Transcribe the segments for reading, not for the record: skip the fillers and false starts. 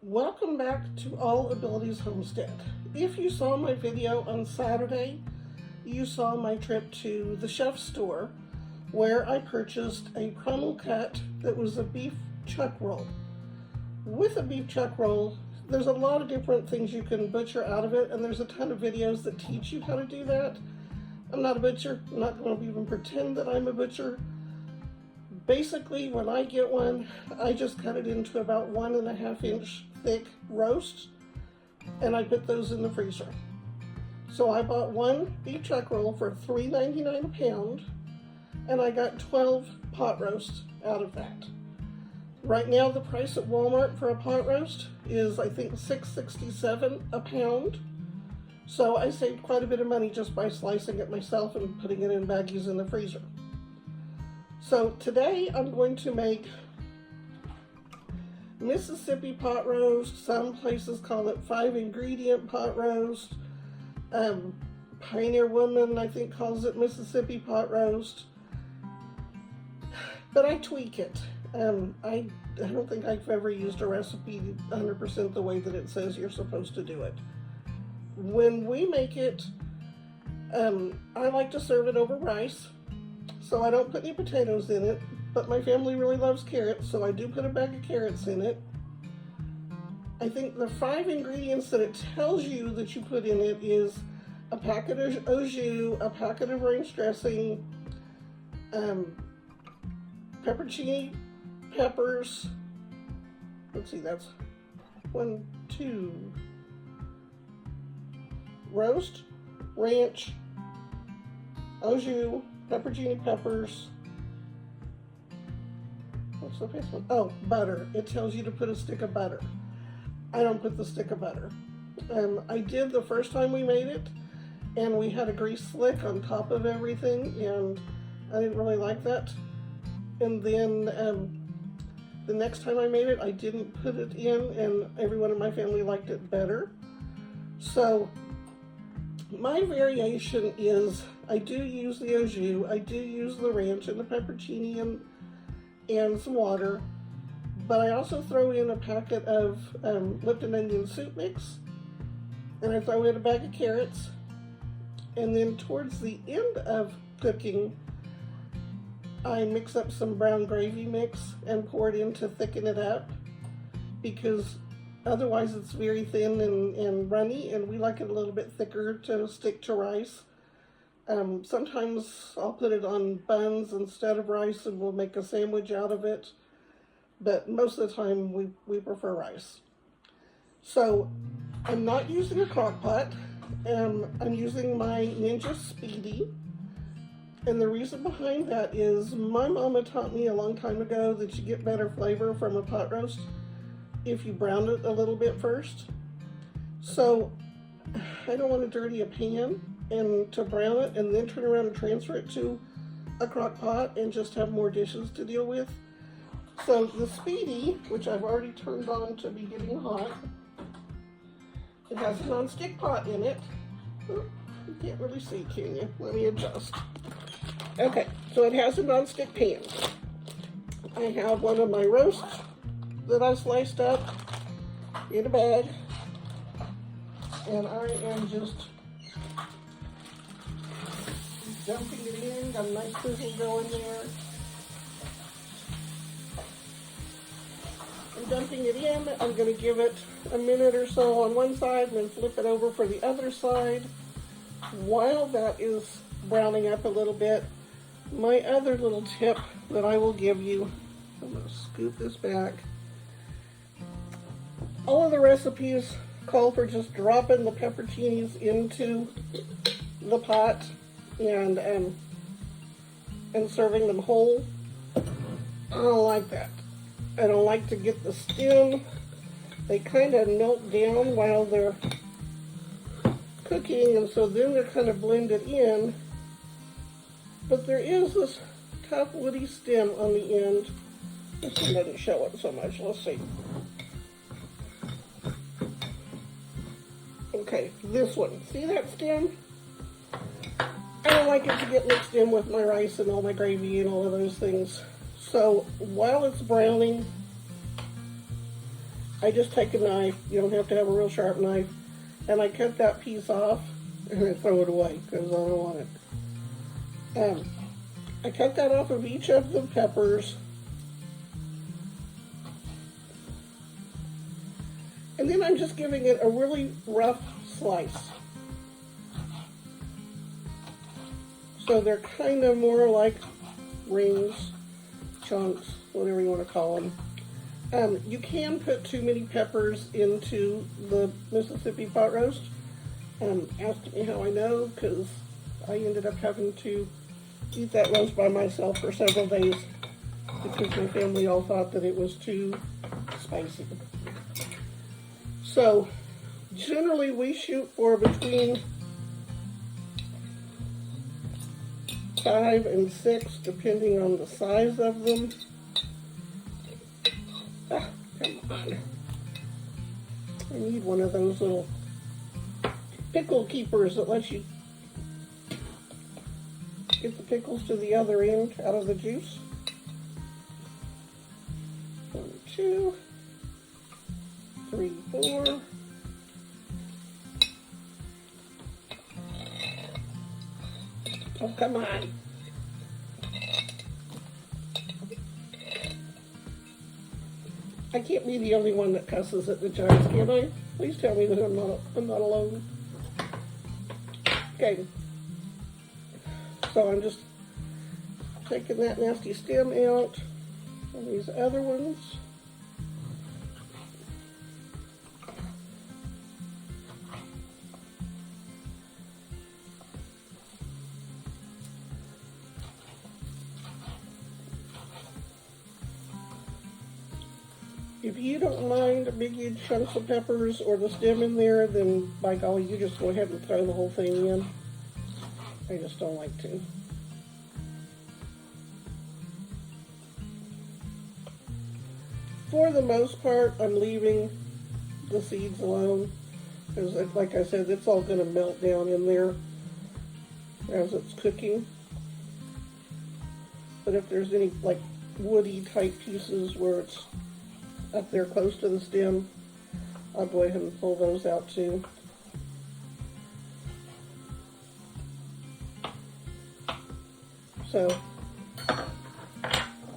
Welcome back to All Abilities Homestead. If you saw my video on Saturday, you saw my trip to the chef's store where I purchased a primal cut that was a beef chuck roll. With a beef chuck roll, there's a lot of different things you can butcher out of it, and there's a ton of videos that teach you how to do that. I'm not a butcher. I'm not going to even pretend that I'm a butcher. Basically, when I get one, I just cut it into about 1.5 inch thick roasts, and I put those in the freezer. So I bought one beef chuck roll for $3.99 a pound, and I got 12 pot roasts out of that. Right now, the price at Walmart for a pot roast is, I think, $6.67 a pound. So I saved quite a bit of money just by slicing it myself and putting it in baggies in the freezer. So today I'm going to make Mississippi pot roast. Some places call it 5-ingredient pot roast. Pioneer Woman, I think, calls it Mississippi pot roast. But I tweak it. I don't think I've ever used a recipe 100% the way that it says you're supposed to do it. When we make it, I like to serve it over rice. So I don't put any potatoes in it, but my family really loves carrots, so I do put a bag of carrots in it. I think the 5 ingredients that it tells you that you put in it is a packet of au jus, a packet of ranch dressing, pepperoni, peppers. Let's see, that's 1, 2. Roast, ranch, au jus, pepperoni peppers. What's the fifth one? Oh, butter. It tells you to put a stick of butter. I don't put the stick of butter. I did the first time we made it, and we had a grease slick on top of everything, and I didn't really like that. And then the next time I made it, I didn't put it in, and everyone in my family liked it better. So my variation is I do use the au jus, I do use the ranch and the pepperoni and some water, but I also throw in a packet of Lipton onion soup mix, and I throw in a bag of carrots, and then towards the end of cooking, I mix up some brown gravy mix and pour it in to thicken it up, because otherwise it's very thin and runny, and we like it a little bit thicker to stick to rice. Sometimes I'll put it on buns instead of rice, and we'll make a sandwich out of it, but most of the time we prefer rice. So I'm not using a crock pot. I'm using my Ninja Speedy, and the reason behind that is my mama taught me a long time ago that you get better flavor from a pot roast if you brown it a little bit first. So I don't want to dirty a pan and to brown it and then turn around and transfer it to a crock pot and just have more dishes to deal with. So the Speedy, which I've already turned on to be getting hot, it has a non-stick pot in it. Oh, you can't really see, can you? Let me adjust. Okay, so it has a non-stick pan. I have one of my roasts that I sliced up in a bag, and I am just dumping it in. Got a nice sizzle going there. I'm dumping it in. I'm going to give it a minute or so on one side and then flip it over for the other side. While that is browning up a little bit, my other little tip that I will give you, I'm going to scoop this back. All of the recipes call for just dropping the pepperonis into the pot and serving them whole. I don't like that. I don't like to get the stem. They kind of melt down while they're cooking, and so then they're kind of blended in. But there is this tough woody stem on the end. This one doesn't show it so much. Let's see. Okay, this one. See that stem? I don't like it to get mixed in with my rice and all my gravy and all of those things. So while it's browning, I just take a knife, you don't have to have a real sharp knife, and I cut that piece off and I throw it away because I don't want it. I cut that off of each of the peppers. And then I'm just giving it a really rough slice. So they're kind of more like rings, chunks, whatever you want to call them. You can put too many peppers into the Mississippi pot roast. Ask me how I know, because I ended up having to eat that roast by myself for several days because my family all thought that it was too spicy. So generally we shoot for between 5 and 6 depending on the size of them. Ah, come on. I need one of those little pickle keepers that lets you get the pickles to the other end out of the juice. 1, 2, 3, 4. Oh, come on. I can't be the only one that cusses at the Giants, can I? Please tell me that I'm not alone. Okay. So I'm just taking that nasty stem out and these other ones. If you don't mind big huge chunks of peppers or the stem in there, then by golly, you just go ahead and throw the whole thing in. I just don't like to. For the most part, I'm leaving the seeds alone because, like I said, it's all going to melt down in there as it's cooking. But if there's any like woody type pieces where it's up there close to the stem, I'll go ahead and pull those out too. So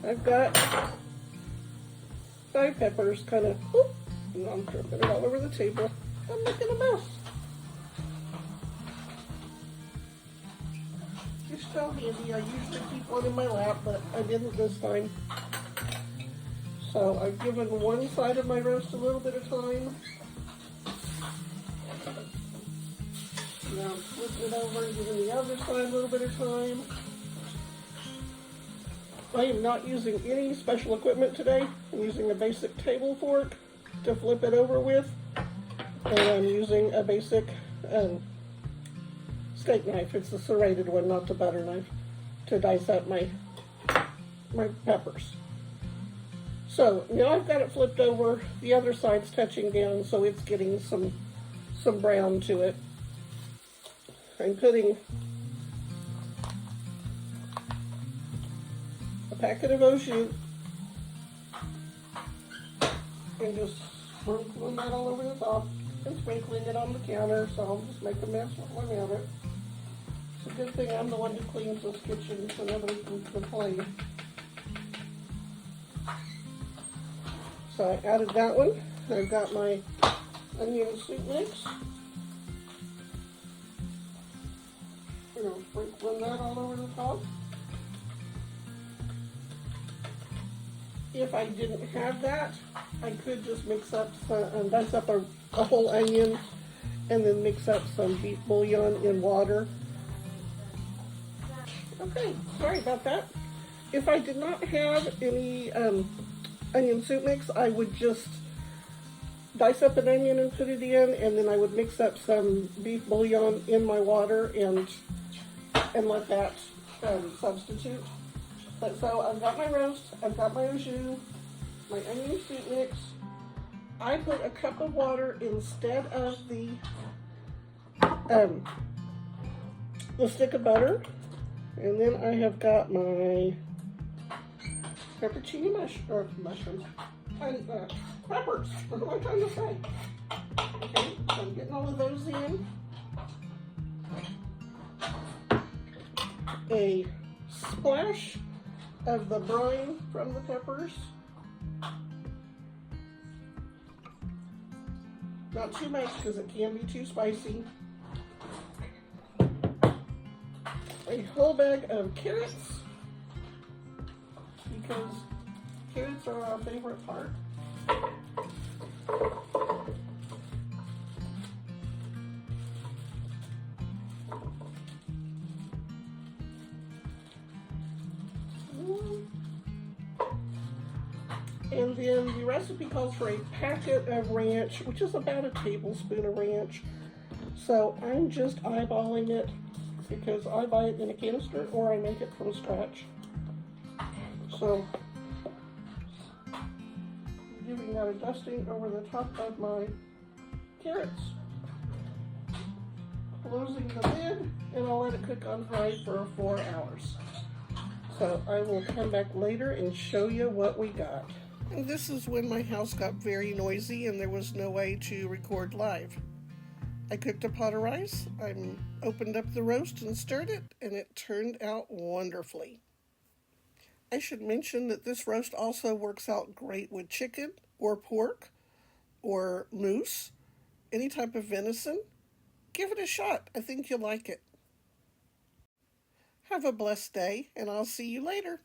I've got 5 peppers kind of, I'm tripping it all over the table. I'm making a mess. You're so handy. I usually keep one in my lap, but I didn't this time. So I've given one side of my roast a little bit of time. Now I'm flipping it over and giving the other side a little bit of time. I am not using any special equipment today. I'm using a basic table fork to flip it over with. And I'm using a basic steak knife. It's the serrated one, not the butter knife, to dice up my peppers. So now I've got it flipped over, the other side's touching down, so it's getting some brown to it. I'm putting a packet of au jus and just sprinkling that all over the top and sprinkling it on the counter, so I'll just make a mess while I'm at it. It's a good thing I'm the one who cleans this kitchen so nobody can complain. So I added that one. I've got my onion soup mix. I'm going to sprinkle that all over the top. If I didn't have that, I could just mix up some, dice up a whole onion and then mix up some beef bouillon in water. Okay, sorry about that. If I did not have any onion soup mix, I would just dice up an onion and put it in, and then I would mix up some beef bouillon in my water and let that substitute. But so I've got my roast, I've got my au jus, my onion soup mix. I put a cup of water instead of the stick of butter, and then I have got my pepperoni mushrooms, peppers. What am I trying to say? Okay, so I'm getting all of those in. A splash of the brine from the peppers. Not too much because it can be too spicy. A whole bag of carrots because carrots are our favorite part. And then the recipe calls for a packet of ranch, which is about a tablespoon of ranch. So I'm just eyeballing it because I buy it in a canister or I make it from scratch. So giving that a dusting over the top of my carrots. Closing the lid, and I'll let it cook on high for 4 hours. So I will come back later and show you what we got. And this is when my house got very noisy and there was no way to record live. I cooked a pot of rice, I opened up the roast and stirred it, and it turned out wonderfully. I should mention that this roast also works out great with chicken or pork or moose, any type of venison. Give it a shot. I think you'll like it. Have a blessed day, and I'll see you later.